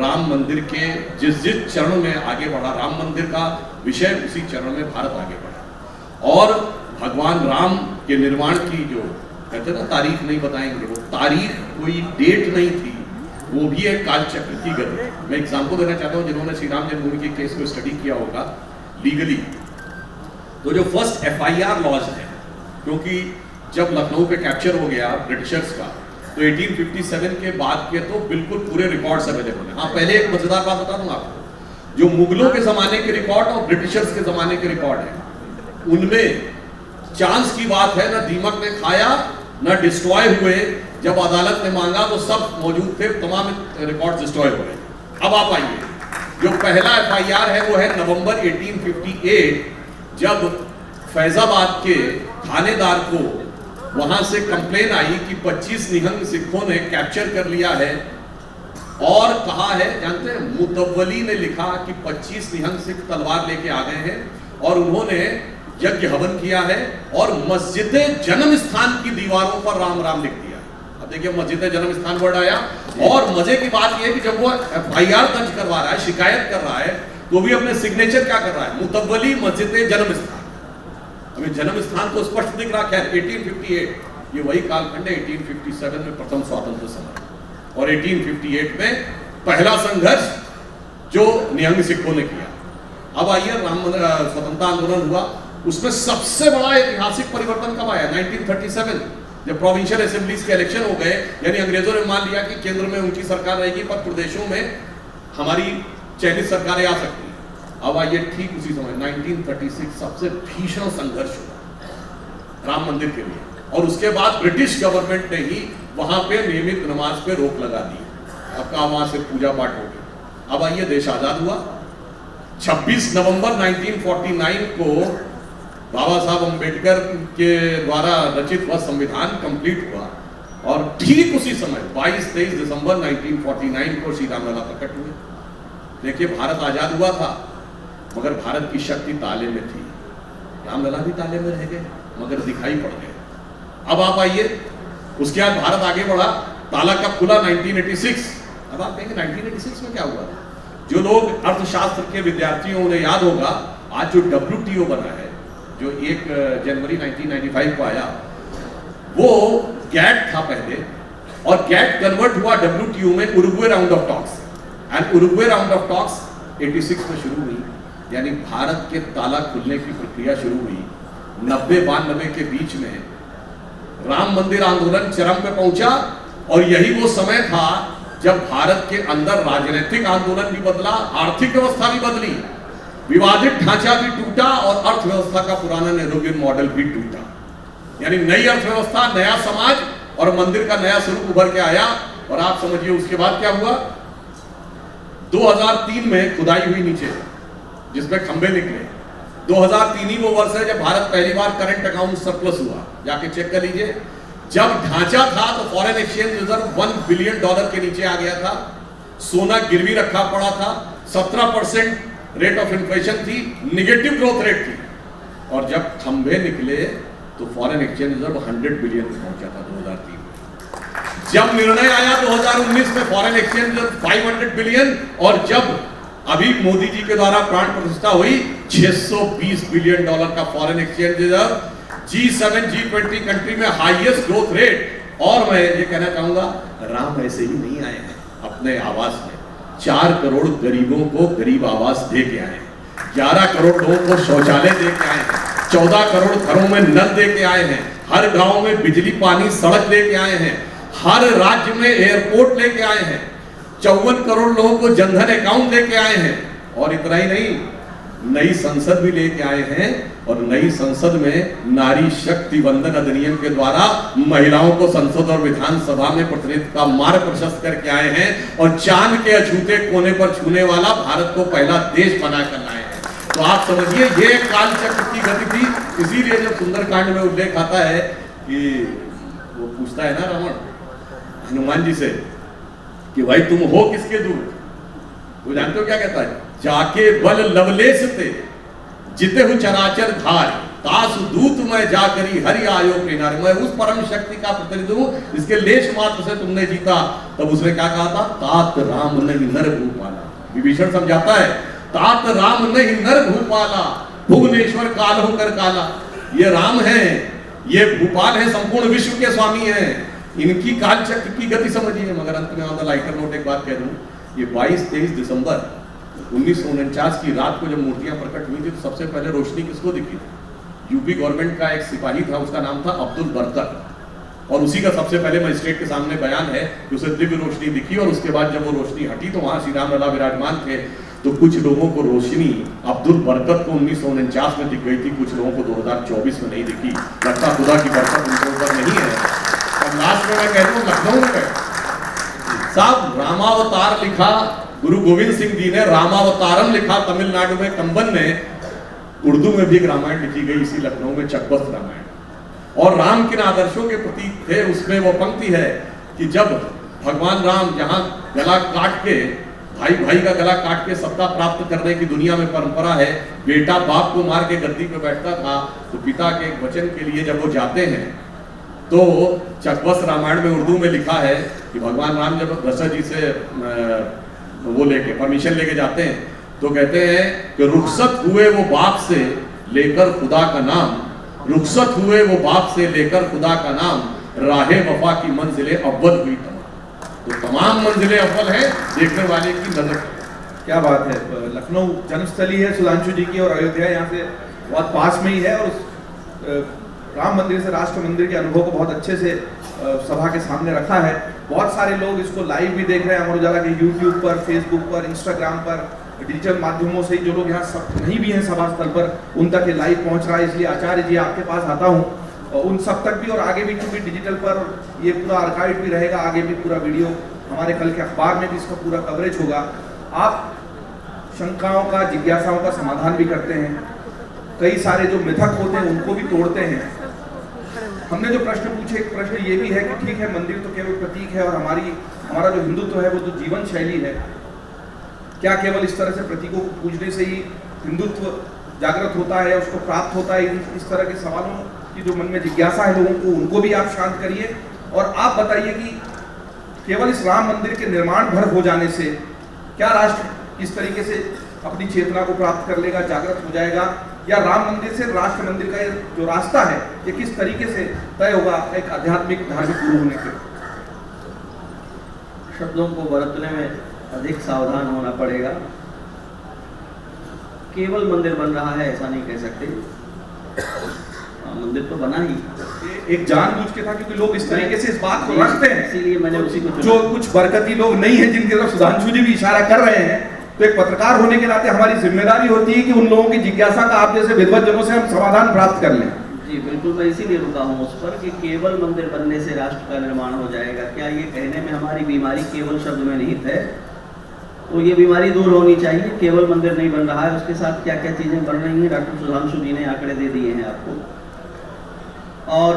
राम मंदिर के जिस चरण में आगे बढ़ा, राम मंदिर का विषय उसी चरण में भारत आगे बढ़ा। और भगवान राम के निर्माण की जो कहते ना तारीख नहीं बताएंगे, वो तारीख कोई डेट नहीं थी, वो भी एक काल चक्र की गति। मैं एग्जाम्पल देना चाहता हूँ, जिन्होंने श्री राम जन्मभूमि के केस को स्टडी किया होगा लीगली, तो जो फर्स्ट FIR लॉज है, क्योंकि जब लखनऊ पे कैप्चर हो गया ब्रिटिशर्स का, तो 1857 के बाद के तो बिल्कुल पूरे रिकॉर्ड्स अवेलेबल हैं। हाँ, पहले एक मजेदार बात बता दूं आपको, जो मुगलों के जमाने के रिकॉर्ड और ब्रिटिशर्स के जमाने के रिकॉर्ड हैं, उनमें चांस की बात है, ना दीमक ने खाया ना डिस्ट्रॉय हुए। जब अदालत ने मांगा तो सब मौजूद थे, तमाम रिकॉर्ड डिस्ट्रॉय हो गए। अब आप आइए, जो पहला FIR है वो है नवंबर 1858, जब फैजाबाद के थानेदार को वहां से कंप्लेन आई कि 25 निहंग सिखों ने कैप्चर कर लिया है, और कहा है, जानते हैं, मुतव्वली ने लिखा कि 25 निहंग सिख तलवार लेके आ गए हैं और उन्होंने यज्ञ हवन किया है और मस्जिद जन्म स्थान की दीवारों पर राम राम लिख दिया। अब देखिए, मस्जिद जन्म स्थान वर्ड आया, और मजे की बात यह है कि जब वो FIR दर्ज करवा रहा है, शिकायत कर रहा है, तो भी अपने सिग्नेचर क्या कर रहा है, मुतव्वली मस्जिद जन्म स्थान। हमें जन्म स्थान तो स्पष्ट दिख रहा है। 1858 ये वही कालखंड है, 1857 में प्रथम स्वातंत्र समर और 1858 में पहला संघर्ष जो निहंग सिखों ने किया। अब आइए, राम स्वतंत्रता आंदोलन हुआ, उसमें सबसे बड़ा ऐतिहासिक परिवर्तन कब आया? 1937, जब प्रोविंशियल असेंबलीज के इलेक्शन हो गए, यानी अंग्रेजों ने मान लिया कि केंद्र में उनकी सरकार रहेगी, पर प्रदेशों में हमारी चयनित सरकारें आ सकती हैं। अब आइए, ठीक उसी समय 1936 सबसे भीषण संघर्ष हुआ राम मंदिर के लिए, और उसके बाद ब्रिटिश गवर्नमेंट ने ही वहां पे नियमित नमाज पे रोक लगा दी। आपका वहां से पूजा पाठ हो गया। अब आइए, देश आजाद हुआ। 26 नवंबर 1949 को बाबा साहब अम्बेडकर के द्वारा रचित वह संविधान कंप्लीट हुआ, और ठीक उसी समय 22-23 दिसंबर 1949 को श्री रामलला प्रकट हुए। देखिए, भारत आजाद हुआ था, मगर भारत की शक्ति ताले में थी। रामलला भी ताले में रह गए, मगर दिखाई पड़ गए। अब आप आइए, उसके बाद भारत आगे बढ़ा, ताला कब खुला? 1986। अब आप कहेंगे 1986 में क्या हुआ? जो लोग अर्थशास्त्र के विद्यार्थियों उन्हें याद होगा, आज जो WTO बना है, जो 1 जनवरी 1995 को आया, वो GATT था पहले, और GATT कन्वर्ट हुआ WTO में Uruguay round of talks, and Uruguay round of talks 86 में शुरू हुई। यानी भारत के ताला खुलने की प्रक्रिया शुरू हुई। 90-92 के बीच में राम मंदिर आंदोलन चरम पे पहुंचा, और यही वो समय था जब भारत के अंदर राजनीतिक आंदोलन भी बदला, आर्थिक व्यवस्था भी बदली, विवादित ढांचा भी टूटा, और अर्थव्यवस्था का पुराना नेहरूवियन मॉडल भी टूटा। यानी नई अर्थव्यवस्था, नया समाज और मंदिर का नया स्वरूप उभर के आया। और आप समझिए उसके बाद क्या हुआ? 2003 में खुदाई हुई नीचे, जिसमें खंबे निकले। 2003 ही वो वर्ष है जब भारत पहली बार करंट अकाउंट सरप्लस हुआ, जाके चेक कर लीजिए। जब ढांचा था तो फॉरेन एक्सचेंज रिजर्व $1 बिलियन के नीचे आ गया था, सोना गिरवी रखा पड़ा था, 17% रेट ऑफ इन्फ्लेशन थी, निगेटिव ग्रोथ रेट थी, और जब खंभे निकले तो फॉरेन एक्सचेंज रिजर्व 100 बिलियन पहुंचा था 2003 में। जब निर्णय आया 2019 में फॉरेन एक्सचेंज रिजर्व 500 बिलियन, और जब अभी मोदी जी के द्वारा प्राण प्रतिष्ठा हुई, $620 बिलियन का foreign exchange reserve, G7 G20 country में हाईएस्ट ग्रोथ रेट। और मैं ये कहना चाहूंगा, राम ऐसे ही नहीं आए हैं अपने आवास में, 4 करोड़ गरीबों को गरीब आवास दे के आए हैं, 11 करोड़ लोगों को शौचालय दे के आए हैं, 14 करोड़ घरों में नल दे के आए हैं, हर गांव में बिजली पानी सड़क दे के आए हैं, हर राज्य में एयरपोर्ट लेके आए हैं, 54 करोड़ लोगों को जनधन अकाउंट लेके आए हैं। और इतना ही नहीं, नई संसद भी लेके आए हैं, और नई संसद में नारी शक्ति वंदन अधिनियम के द्वारा महिलाओं को संसद और विधानसभा में प्रतिनिधित्व का मार्ग प्रशस्त करके आए हैं, और चांद के अछूते कोने पर छूने वाला भारत को पहला देश बनाकर लाए हैं। तो आप समझिए, ये काल चक्र की गति थी। इसीलिए जब सुंदरकांड में उल्लेख आता है कि वो पूछता है ना रावण हनुमान जी से कि भाई तुम हो किसके दूत, वो जानते हो क्या कहता है? जाके बल लवलेश ते जिते हु चराचर धार, तास दूत मैं जाकरी हरि आयो के नारे, मैं उस परम शक्ति का प्रतिनिधि हूं जिसके लेश मात्र से तुमने जीता। तब उसने क्या कहा था, तात राम नहीं नर भूपाला। विभीषण समझाता है, तात राम नहीं नर भूपाला, भुवनेश्वर काल होकर काला। ये राम है, ये भूपाल है, संपूर्ण विश्व के स्वामी हैं, इनकी काल चक्र की गति समझिए। मगर अंत में ऑन द लाइटर नोट एक बात कह दूं, ये 22-23 दिसंबर 1949 की रात को जब मूर्तियां प्रकट हुई थी तो सबसे पहले रोशनी किसको दिखी थी? यूपी गवर्नमेंट का एक सिपाही था, उसका नाम था अब्दुल बरकत, और उसी का सबसे पहले मजिस्ट्रेट के सामने बयान है कि उसे दिव्य रोशनी दिखी। और उसके बाद जब वो रोशनी हटी तो वहां श्री राम लला विराजमान थे। तो कुछ लोगों को रोशनी अब्दुल बरकत को 1949 में दिख गई थी, कुछ लोगों को 2024 में नहीं दिखी। लगता खुदा की बरकत उनके ऊपर नहीं है। और लास्ट में मैं कहता हूँ, लखनऊ में साहब रामावतार लिखा, गुरु गोविंद सिंह जी ने रामावतारम लिखा, तमिलनाडु में कंबन में उर्दू में भी एक रामायण लिखी गई इसी लखनऊ में, चकबस्त रामायण। और राम किन आदर्शों के प्रतीक थे, उसमें वो पंक्ति है कि जब भगवान राम जहां गला काट के, भाई भाई का गला काट के सत्ता प्राप्त करने की दुनिया में परंपरा है, बेटा बाप को मार के गद्दी पे बैठता था, तो पिता के एक वचन के लिए जब वो जाते हैं तो चकबस्त रामायण में उर्दू में लिखा है कि भगवान राम जब दशरथ जी से वो लेके परमिशन लेके जाते हैं तो कहते हैं कि रुखसत हुए वो बाप से लेकर खुदा का नाम, रुखसत हुए वो बाप से लेकर खुदा का नाम, राहे वफा की मंजिलें अव्वल हुई तमाम। तो तमाम मंजिलें अव्वल हैं, देखने वाले की नजर। क्या बात है, लखनऊ जन्मस्थली है सुधांशु जी की, और अयोध्या यहाँ से बहुत पास में ही है। और उस राम मंदिर से राष्ट्र मंदिर के अनुभव को बहुत अच्छे से सभा के सामने रखा है। बहुत सारे लोग इसको लाइव भी देख रहे हैं, अमर उजाला के यूट्यूब पर, फेसबुक पर, इंस्टाग्राम पर, डिजिटल माध्यमों से ही। जो लोग यहाँ सब नहीं भी हैं सभा स्थल पर, उन तक ये लाइव पहुँच रहा है। इसलिए आचार्य जी आपके पास आता हूँ, और उन सब तक भी, और आगे भी, क्योंकि डिजिटल पर ये पूरा आर्काइव भी रहेगा, आगे भी पूरा वीडियो हमारे कल के अखबार में भी इसका पूरा कवरेज होगा। आप शंकाओं का, जिज्ञासाओं का समाधान भी करते हैं, कई सारे जो मिथक होते हैं उनको भी तोड़ते हैं। हमने जो प्रश्न पूछे, एक प्रश्न ये भी है कि ठीक है, मंदिर तो केवल प्रतीक है, और हमारा जो हिंदुत्व है वो जो जीवन शैली है, क्या केवल इस तरह से प्रतीकों को पूजने से ही हिंदुत्व जागृत होता है, उसको प्राप्त होता है? इस तरह के सवालों की जो मन में जिज्ञासा है लोगों को, उनको भी आप शांत करिए। और आप बताइए कि केवल इस राम मंदिर के निर्माण भर हो जाने से क्या राष्ट्र इस तरीके से अपनी चेतना को प्राप्त कर लेगा, जागृत हो जाएगा, या राम मंदिर से राष्ट्र मंदिर का जो रास्ता है ये किस तरीके से तय होगा एक आध्यात्मिक धार्मिक गुरु होने के? शब्दों को बरतने में अधिक सावधान होना पड़ेगा। केवल मंदिर बन रहा है ऐसा नहीं कह सकते, मंदिर तो बना ही। एक जानबूझ के था, क्योंकि लोग इस तरीके से इस बात को रखते हैं, इसीलिए मैंने उसी को, जो कुछ बरकती लोग नहीं है जिनकी तरफ सुधांशु जी भी इशारा कर रहे हैं, तो एक पत्रकार होने के नाते हमारी जिम्मेदारी होती है कि उन लोगों की जिज्ञासा का आप जैसे विद्वत जनों से हम समाधान प्राप्त कर लें। जी बिल्कुल, मैं इसीलिए रुका हूँ उस पर कि केवल मंदिर बनने से राष्ट्र का निर्माण हो जाएगा। क्या ये कहने में हमारी बीमारी केवल शब्द में निहित है? तो ये बीमारी दूर होनी चाहिए। केवल मंदिर नहीं बन रहा है, उसके साथ क्या क्या चीज़ें बन रही हैं, डॉक्टर सुधांशु जी ने आंकड़े दे दिए हैं आपको। और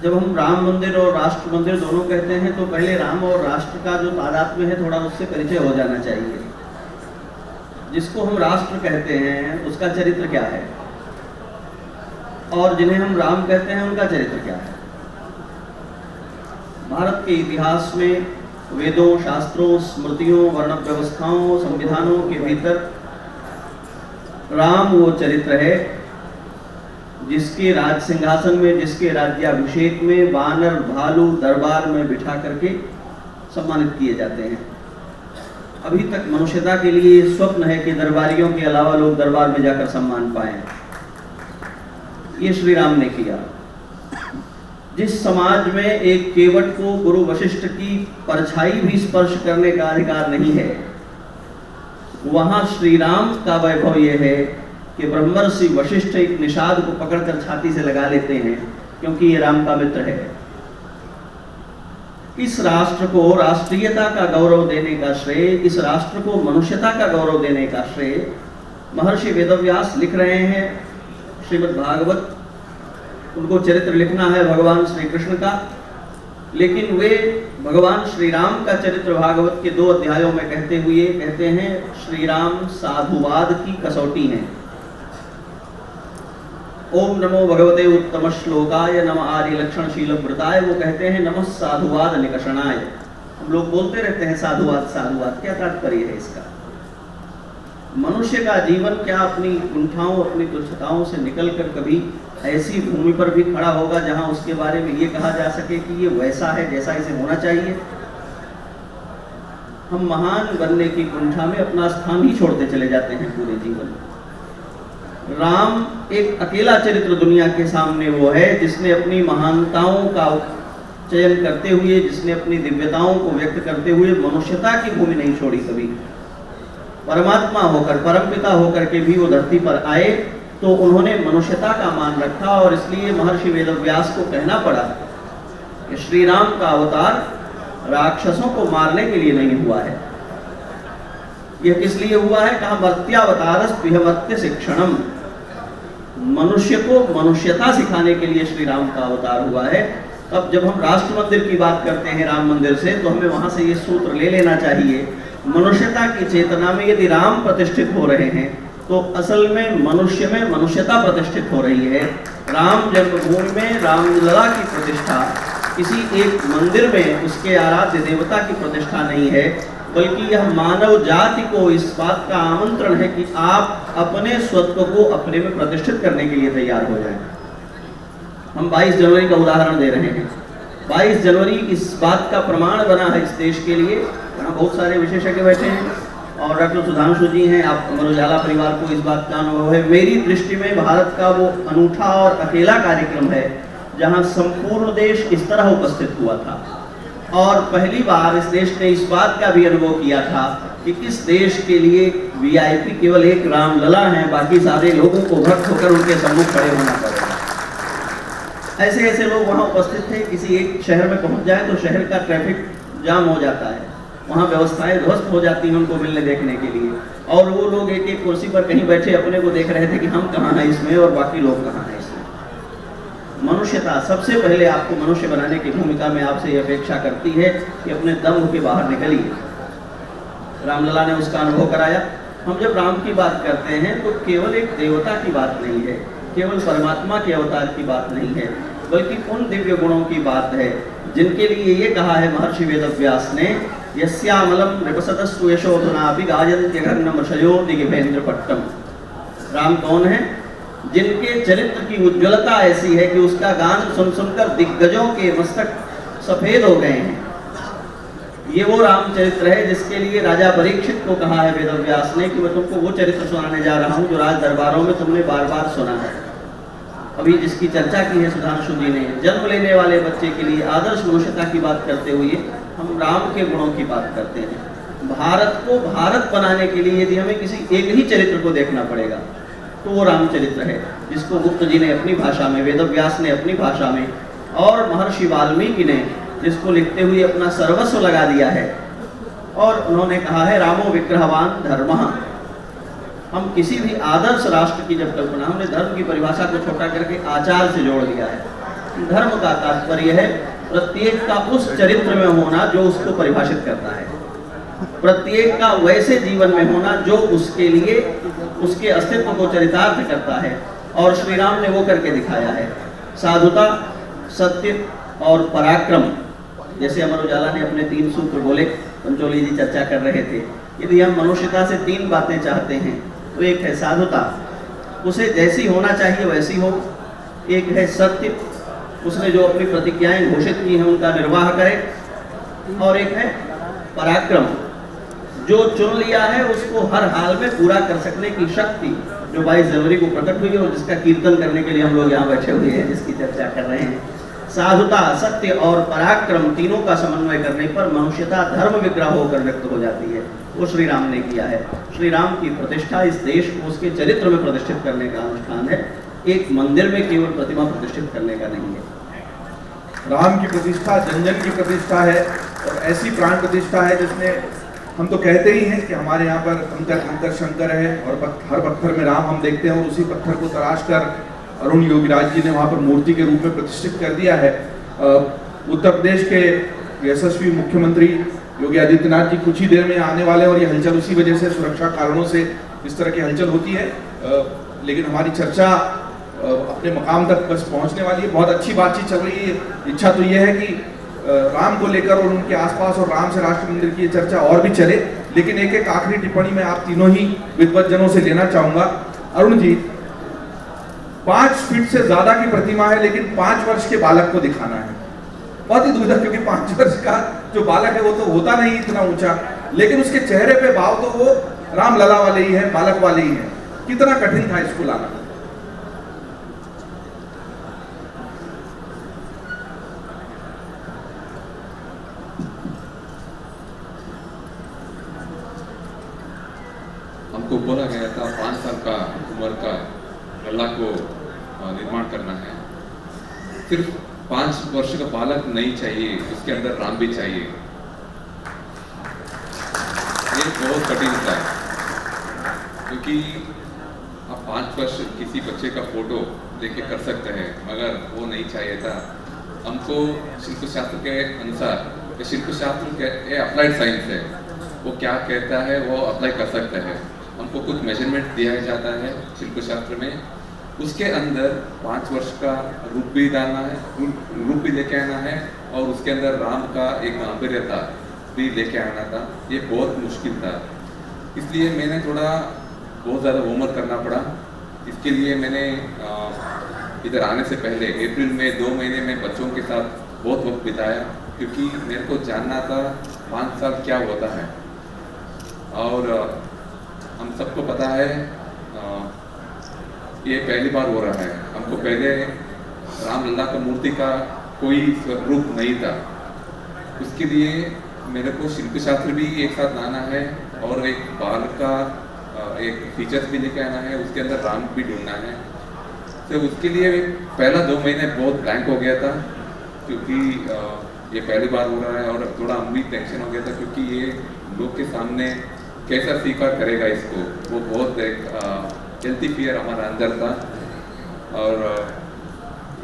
जब हम राम मंदिर और राष्ट्र मंदिर दोनों कहते हैं तो पहले राम और राष्ट्र का जो तादात्म्य है थोड़ा उससे परिचय हो जाना चाहिए। जिसको हम राष्ट्र कहते हैं उसका चरित्र क्या है, और जिन्हें हम राम कहते हैं उनका चरित्र क्या है? भारत के इतिहास में वेदों, शास्त्रों, स्मृतियों, वर्ण व्यवस्थाओं, संविधानों के भीतर राम वो चरित्र है जिसके राज सिंहासन में, जिसके राज्याभिषेक में वानर भालू दरबार में बिठा करके सम्मानित किए जाते हैं। अभी तक मनुष्यता के लिए स्वप्न है कि दरबारियों के अलावा लोग दरबार में जाकर सम्मान पाएं। ये श्री राम ने किया। जिस समाज में एक केवट को गुरु वशिष्ठ की परछाई भी स्पर्श करने का अधिकार नहीं है, वहां श्री राम का वैभव यह है कि ब्रह्मर्षि वशिष्ठ एक निषाद को पकड़कर छाती से लगा लेते हैं, क्योंकि ये राम का मित्र है। इस राष्ट्र को राष्ट्रीयता का गौरव देने का श्रेय, इस राष्ट्र को मनुष्यता का गौरव देने का श्रेय महर्षि वेदव्यास लिख रहे हैं। श्रीमद् भागवत, उनको चरित्र लिखना है भगवान श्री कृष्ण का, लेकिन वे भगवान श्री राम का चरित्र भागवत के 2 अध्यायों में कहते हुए कहते हैं, श्री राम साधुवाद की कसौटी हैं। ओम नमो भगवते उत्तम श्लोकाय नमः आर्य लक्षण शील व्रताय, वो कहते हैं नमः साधुवाद निकषणाय। हम लोग बोलते रहते हैं साधुवाद साधुवाद, क्या तात्पर्य है इसका? मनुष्य का जीवन क्या अपनी कुंठाओं अपनी तुच्छताओं से निकलकर कभी ऐसी भूमि पर भी खड़ा होगा जहां उसके बारे में ये कहा जा सके कि ये वैसा है जैसा इसे होना चाहिए? हम महान बनने की कुंठा में अपना स्थान ही छोड़ते चले जाते हैं पूरे जीवन में। राम एक अकेला चरित्र दुनिया के सामने वो है जिसने अपनी महानताओं का चयन करते हुए, जिसने अपनी दिव्यताओं को व्यक्त करते हुए मनुष्यता की भूमि नहीं छोड़ी कभी। परमात्मा होकर, परमपिता होकर के भी वो धरती पर आए तो उन्होंने मनुष्यता का मान रखा, और इसलिए महर्षि वेदव्यास को कहना पड़ा कि श्री राम का अवतार राक्षसों को मारने के लिए नहीं हुआ है। यह किस लिए हुआ है? कहा मर्त्यावतारस प्रियमर्त्य शिक्षणम, मनुष्य को मनुष्यता सिखाने के लिए श्री राम का अवतार हुआ है। अब जब हम राष्ट्र मंदिर की बात करते हैं राम मंदिर से, तो हमें वहां से ये सूत्र ले लेना चाहिए, मनुष्यता की चेतना में यदि राम प्रतिष्ठित हो रहे हैं तो असल में मनुष्य में मनुष्यता प्रतिष्ठित हो रही है। राम जन्मभूमि में रामलला की प्रतिष्ठा किसी एक मंदिर में उसके आराध्य देवता की प्रतिष्ठा नहीं है, बल्कि यह मानव जाति को इस बात का आमंत्रण है कि आप अपने स्वत्व को अपने में प्रतिष्ठित करने के लिए तैयार हो जाएं। हम 22 जनवरी का उदाहरण दे रहे हैं। 22 जनवरी इस बात का प्रमाण बना है इस देश के लिए। यहाँ बहुत सारे विशेषज्ञ बैठे हैं और डॉक्टर सुधांशु जी हैं, आप अमर उजाला परिवार को इस बात का अनुभव है। मेरी दृष्टि में भारत का वो अनूठा और अकेला कार्यक्रम है जहाँ संपूर्ण देश इस तरह उपस्थित हुआ था, और पहली बार इस देश ने इस बात का भी अनुभव किया था कि इस देश के लिए वीआईपी केवल एक रामलला है, बाकी सारे लोगों को भक्त होकर उनके सम्मुख खड़े होना पड़ेगा। ऐसे ऐसे लोग वहाँ उपस्थित थे। किसी एक शहर में पहुँच जाए तो शहर का ट्रैफिक जाम हो जाता है, वहाँ व्यवस्थाएं ध्वस्त हो जाती हैं उनको मिलने देखने के लिए, और वो लोग एक एक कुर्सी पर कहीं बैठे अपने को देख रहे थे कि हम कहाँ हैं इसमें और बाकी लोग कहाँ हैं इसमें। मनुष्यता सबसे पहले आपको मनुष्य बनाने की भूमिका में आपसे ये अपेक्षा करती है कि अपने दम के बाहर निकलिए। रामलला ने उसका अनुभव कराया। हम जब राम की बात करते हैं तो केवल एक देवता की बात नहीं है, केवल परमात्मा के अवतार की बात नहीं है, बल्कि उन दिव्य गुणों की बात है जिनके लिए ये कहा है महर्षि वेदव्यास ने, यस्यामलम नृपसतस्तु यशोधनापि गायन्त्यघर्णमशयो दिग्भेन्द्र पट्टम। राम कौन है? जिनके चरित्र की उज्ज्वलता ऐसी है कि उसका गान सुन सुनकर दिग्गजों के मस्तक सफेद हो गए हैं। ये वो राम चरित्र है जिसके लिए राजा परीक्षित को कहा है वेदव्यास ने कि मैं तुमको वो चरित्र सुनाने जा रहा हूँ जो राज दरबारों में तुमने बार बार सुना है। अभी जिसकी चर्चा की है सुधांशु जी ने, जन्म लेने वाले बच्चे के लिए आदर्श मनुष्यता की बात करते हुए हम राम के गुणों की बात करते हैं। भारत को भारत बनाने के लिए यदि हमें किसी एक ही चरित्र को देखना पड़ेगा तो वो रामचरित्र है, जिसको गुप्त जी ने अपनी भाषा में, वेदव्यास ने अपनी भाषा में, और महर्षि वाल्मीकि ने जिसको लिखते हुए अपना सर्वस्व लगा दिया है, और उन्होंने कहा है रामो विग्रहवान धर्मः। हम किसी भी आदर्श राष्ट्र की जब कल्पना, हमने धर्म की परिभाषा को छोटा करके आचार से जोड़ दिया है। धर्म का तात्पर्य है प्रत्येक का उस चरित्र में होना जो उसको परिभाषित करता है, प्रत्येक का वैसे जीवन में होना जो उसके लिए उसके अस्तित्व को चरितार्थ करता है, और श्री राम ने वो करके दिखाया है। साधुता, सत्य और पराक्रम, जैसे अमर उजाला ने अपने 3 सूत्र बोले, पंचोली जी चर्चा कर रहे थे। यदि हम मनुष्यता से 3 बातें चाहते हैं तो एक है साधुता, उसे जैसी होना चाहिए वैसी हो। एक है सत्य, उसने जो अपनी प्रतिज्ञाएं घोषित की हैं उनका निर्वाह करे। और एक है पराक्रम, जो चुन लिया है उसको हर हाल में पूरा कर सकने की शक्ति, जो 22 जनवरी को प्रकट हुई है और जिसका कीर्तन करने के लिए हम लोग यहाँ बैठे हुए हैं, जिसकी चर्चा कर रहे हैं। साधुता, सत्य और पराक्रम तीनों का समन्वय करने पर मनुष्यता धर्म विग्रह होकर व्यक्त हो जाती है। वो श्री राम ने किया है। श्री राम की प्रतिष्ठा इस देश को उसके चरित्र में प्रतिष्ठित करने का अनुष्ठान है, एक मंदिर में केवल प्रतिमा प्रतिष्ठित करने का नहीं है। राम की प्रतिष्ठा जन जन की प्रतिष्ठा है, और ऐसी प्राण प्रतिष्ठा है जिसने, हम तो कहते ही हैं कि हमारे यहाँ पर कंकर कंकर शंकर है, और हर पत्थर में राम हम देखते हैं, और उसी पत्थर को तराश कर अरुण योगीराज जी ने वहाँ पर मूर्ति के रूप में प्रतिष्ठित कर दिया है। उत्तर प्रदेश के यशस्वी मुख्यमंत्री योगी आदित्यनाथ जी कुछ ही देर में आने वाले, और ये हलचल उसी वजह से, सुरक्षा कारणों से इस तरह की हलचल होती है। लेकिन हमारी चर्चा अपने मकाम तक बस पहुंचने वाली है। बहुत अच्छी बातचीत चल रही है। इच्छा तो ये है कि राम को लेकर और उनके आसपास और राम से राष्ट्र मंदिर की ये चर्चा और भी चले, लेकिन एक एक आखिरी टिप्पणी मैं आप तीनों ही विद्वज्जनों से लेना चाहूंगा। अरुण जी, 5 फीट से ज्यादा की प्रतिमा है, लेकिन 5 वर्ष के बालक को दिखाना है, बहुत ही दुविधा, क्योंकि 5 वर्ष का जो बालक है वो तो होता नहीं इतना ऊंचा, लेकिन उसके चेहरे पे भाव तो वो राम लला वाले ही है, बालक वाले ही है। कितना कठिन था इसको लाना? हमको बोला गया था 5 साल का उम्र का लल्ला को निर्माण करना है। सिर्फ 5 वर्ष का बालक नहीं चाहिए, उसके अंदर राम भी चाहिए। ये बहुत कठिन था, क्योंकि आप 5 वर्ष किसी बच्चे का फोटो देख के कर सकते हैं, मगर वो नहीं चाहिए था हमको। शिल्पशास्त्र के अनुसार, शिल्पशास्त्र के अप्लाइड साइंस है, वो क्या कहता है वो अप्लाई कर सकते हैं। हमको कुछ मेजरमेंट दिया जाता है शिल्पशास्त्र में, उसके अंदर 5 वर्ष का रूप भी डालना है, रूप भी लेके आना है, और उसके अंदर राम का एक गांभीर्यता भी लेके आना था। ये बहुत मुश्किल था, इसलिए मैंने बहुत ज़्यादा होमवर्क करना पड़ा। इसके लिए मैंने इधर आने से पहले अप्रैल में 2 महीने में बच्चों के साथ बहुत वक्त बिताया, क्योंकि मेरे को जानना था 5 साल क्या होता है। और हम सबको पता है ये पहली बार हो रहा है। हमको पहले रामलला का मूर्ति का कोई रूप नहीं था, उसके लिए मेरे को शिल्पशास्त्र भी एक साथ लाना है और एक बाल का एक फीचर्स भी लेके आना है, उसके अंदर राम भी ढूंढना है। तो उसके लिए पहला 2 महीने बहुत ब्लैंक हो गया था, क्योंकि ये पहली बार हो रहा है, और थोड़ा हम भी टेंशन हो गया था, क्योंकि ये लोग के सामने कैसा स्वीकार करेगा इसको, वो बहुत एक हेल्थी फियर हमारा अंदर था। और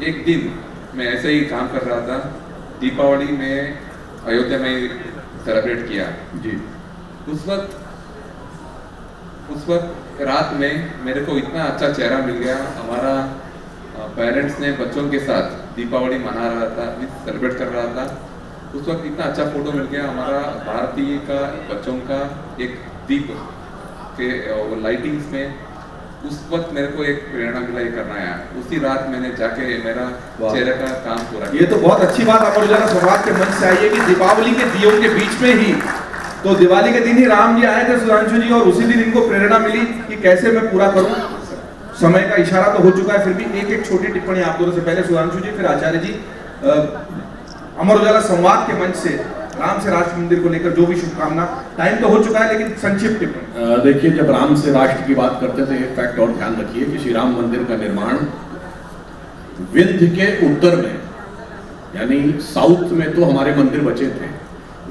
एक दिन मैं ऐसे ही काम कर रहा था, दीपावली में अयोध्या में सेलिब्रेट किया जी। उस वक्त रात में मेरे को इतना अच्छा चेहरा मिल गया। हमारा पेरेंट्स ने बच्चों के साथ दीपावली मना रहा था, सेलिब्रेट कर रहा था। उस वक्त इतना अच्छा फोटो मिल गया हमारा भारतीय का, बच्चों का एक दीप के लाइटिंग्स में। उस वक्त मेरे को एक प्रेरणा मिला ये करना है। उसी रात मैंने जाके मेरा चेहरे का काम पूरा किया। ये तो बहुत अच्छी बात अमर उजाला संवाद के मंच से आई है कि दीपावली के दियों के बीच में ही, तो दिवाली के दिन ही राम जी आए थे सुधांशु जी, और उसी दिन इनको प्रेरणा मिली कि कैसे मैं पूरा करूं। समय का इशारा तो हो चुका है, फिर भी एक एक छोटी टिप्पणी आप दोनों से, पहले सुधांशु जी फिर आचार्य जी। अमर उजाला संवाद के मंच से राम से राष्ट्र मंदिर को लेकर जो भी शुभकामना, टाइम तो हो चुका है लेकिन संक्षिप्त टिप्पणी। देखिए, जब राम से राष्ट्र की बात करते थे, एक फैक्ट और ध्यान रखिए कि श्री राम मंदिर का निर्माण विंध्य के उत्तर में, यानी साउथ में तो हमारे मंदिर बचे थे,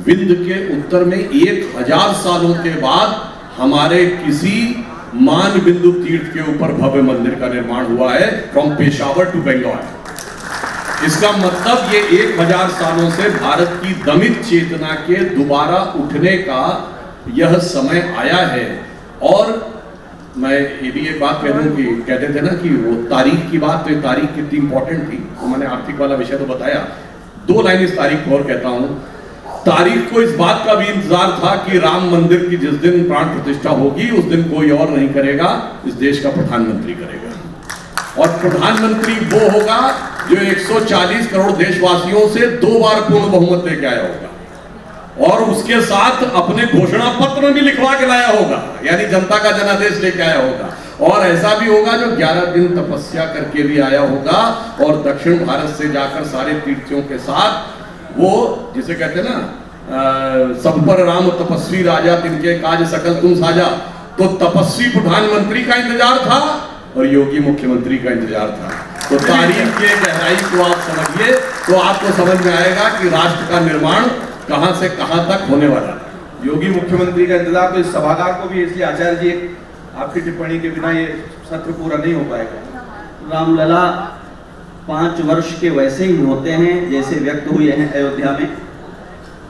विंध्य के उत्तर में 1000 सालों के बाद हमारे किसी मान बिंदु तीर्थ के ऊपर भव्य मंदिर का निर्माण हुआ है, फ्रॉम पेशावर टू बंगाल। इसका मतलब ये 1000 सालों से भारत की दमित चेतना के दोबारा उठने का यह समय आया है। और मैं ये भी एक बात कह दूं कि कहते थे ना कि वो तारीख की बात, तो तारीख कितनी इंपॉर्टेंट थी, तो मैंने आर्थिक वाला विषय तो बताया। 2 लाइन इस तारीख को और कहता हूं। तारीख को इस बात का भी इंतजार था कि राम मंदिर की जिस दिन प्राण प्रतिष्ठा होगी, उस दिन कोई और नहीं करेगा, इस देश का प्रधानमंत्री करेगा। और प्रधानमंत्री वो होगा जो 140 करोड़ देशवासियों से 2 बार पूर्ण बहुमत लेके आया होगा, और उसके साथ अपने घोषणा पत्र भी लिखवा के लाया होगा, यानी जनता का जनादेश लेके आया होगा। और ऐसा भी होगा जो 11 दिन तपस्या करके भी आया होगा, और दक्षिण भारत से जाकर सारे तीर्थियों के साथ, वो जिसे कहते हैं ना, सब पर राम तपस्वी राजा, तिनके काज सकल तुम साजा। तो तपस्वी प्रधानमंत्री का इंतजार था और योगी मुख्यमंत्री का इंतजार था। तो तारीख के गहराई को आप समझिए, तो आपको समझ में आएगा कि राष्ट्र का निर्माण कहां से कहां तक होने वाला है। योगी मुख्यमंत्री का इंतजार तो इस सभागार को भी, इसलिए आचार्य जी आपकी टिप्पणी के बिना ये सत्र पूरा नहीं हो पाएगा। रामलला 5 वर्ष के वैसे ही होते हैं जैसे व्यक्त हुए हैं अयोध्या में।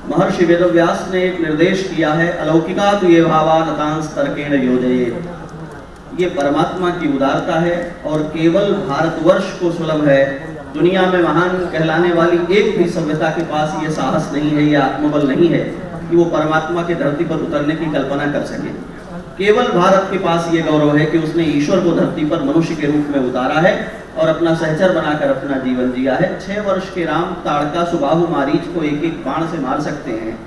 महर्षि वेदव्यास ने एक निर्देश किया है, अलौकिका तु ये भावा नतांस तर्केण योजयेत्। ये परमात्मा की उदारता है और केवल भारतवर्ष को सुलभ है। दुनिया में महान कहलाने वाली एक भी सभ्यता के पास ये साहस नहीं है, या आत्मबल नहीं है कि वो परमात्मा की धरती पर उतरने की कल्पना कर सके। केवल भारत के पास ये गौरव है कि उसने ईश्वर को धरती पर मनुष्य के रूप में उतारा है और अपना सहचर बनाकर अपना जीवन जिया है। 6 वर्ष के राम ताड़का सुबाहु मारीच को एक एक बाण से मार सकते हैं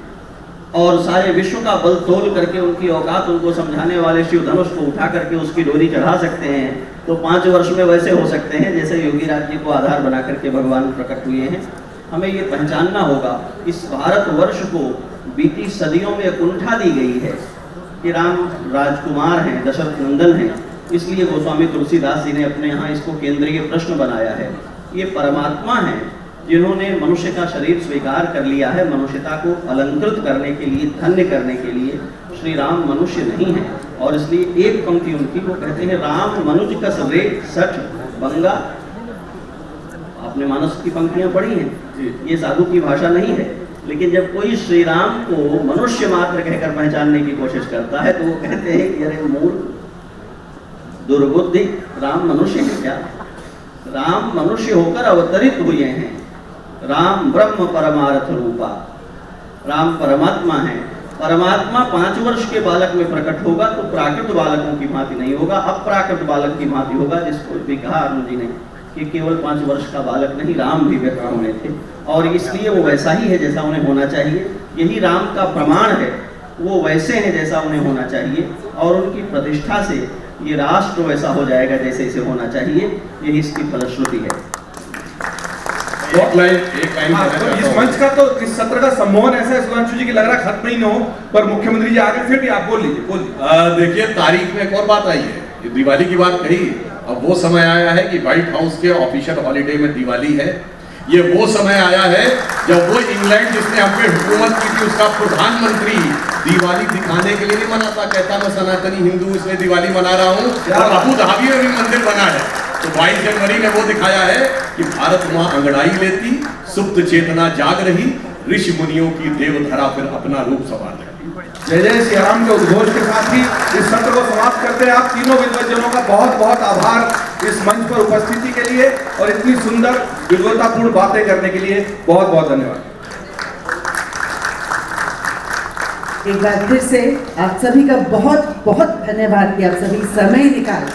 और सारे विश्व का बल तोल करके उनकी औकात उनको समझाने वाले शिव धनुष को उठा करके उसकी डोरी चढ़ा सकते हैं। तो 5 वर्ष में वैसे हो सकते हैं जैसे योगी राज जी को आधार बना करके भगवान प्रकट हुए हैं। हमें ये पहचानना होगा, इस भारतवर्ष को बीती सदियों में कुंठा दी गई है कि राम राजकुमार हैं, दशरथ नंदन हैं, इसलिए गोस्वामी तुलसीदास जी ने अपने यहाँ इसको केंद्रीय प्रश्न बनाया है। ये परमात्मा हैं जिन्होंने मनुष्य का शरीर स्वीकार कर लिया है, मनुष्यता को अलंकृत करने के लिए, धन्य करने के लिए। श्री राम मनुष्य नहीं है और इसलिए एक पंक्ति उनकी, वो कहते हैं राम मनुज कस रे सठ बंगा। आपने मानस की पंक्तियां पढ़ी हैं, ये साधु की भाषा नहीं है, लेकिन जब कोई श्री राम को मनुष्य मात्र कहकर पहचानने की कोशिश करता है तो वो कहते हैं कि अरे मूर्ख, दुर्बुद्धि, राम मनुष्य है क्या? राम मनुष्य होकर अवतरित हुए हैं। राम ब्रह्म परमार्थ रूपा, राम परमात्मा है। परमात्मा 5 वर्ष के बालक में प्रकट होगा तो प्राकृत बालकों की भांति नहीं होगा, अप्राकृत बालक की भांति होगा, जिसको भी कहा अर्जुन जी ने कि केवल 5 वर्ष का बालक नहीं, राम भी व्यक्त होने थे और इसलिए वो वैसा ही है जैसा उन्हें होना चाहिए। यही राम का प्रमाण है, वो वैसे हैं जैसा उन्हें होना चाहिए और उनकी प्रतिष्ठा से ये राष्ट्र वैसा हो जाएगा जैसे इसे होना चाहिए। यही इसकी फलश्रुति है। एक लाइन तो इस मंच का, तो इस सत्र का संबोधन ऐसा है सुधांशु जी की लग रहा है खत्म ही न हो, पर मुख्यमंत्री जी आगे फिर भी आप बोल लीजिए। देखिए, तारीख में एक और बात आई है, ये दिवाली की बात कही। अब वो समय आया है कि व्हाइट हाउस के ऑफिशियल हॉलीडे में दिवाली है। ये वो समय आया है जब वो इंग्लैंड जिसने हम पे हुकूमत की थी उसका प्रधानमंत्री दिवाली दिखाने के लिए नहीं मनाता, कहता मैं सनातनी हिंदू इसलिए दिवाली मना रहा हूँ। और अबू धाबी में भी मंदिर बना है तो 22 जनवरी ने वो दिखाया है कि भारत माँ अंगड़ाई लेती, सुप्त चेतना जाग रही, ऋषि मुनियों की देवधरा फिर अपना रूप संवार रही। जय जय श्री राम के उद्घोष के साथ ही इस सत्र को समाप्त करते हैं। आप तीनों विद्वज्जनों का बहुत बहुत आभार इस मंच पर उपस्थिति के लिए और इतनी सुंदर विद्वतापूर्ण बातें करने के लिए बहुत बहुत धन्यवाद। एक बार फिर से आप सभी का बहुत बहुत धन्यवाद कि आप सभी समय निकाल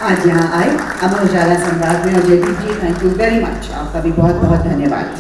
आज यहाँ आए अमर उजाला सम्राट में। और जयदीप जी, थैंक यू वेरी मच, आपका भी बहुत बहुत धन्यवाद।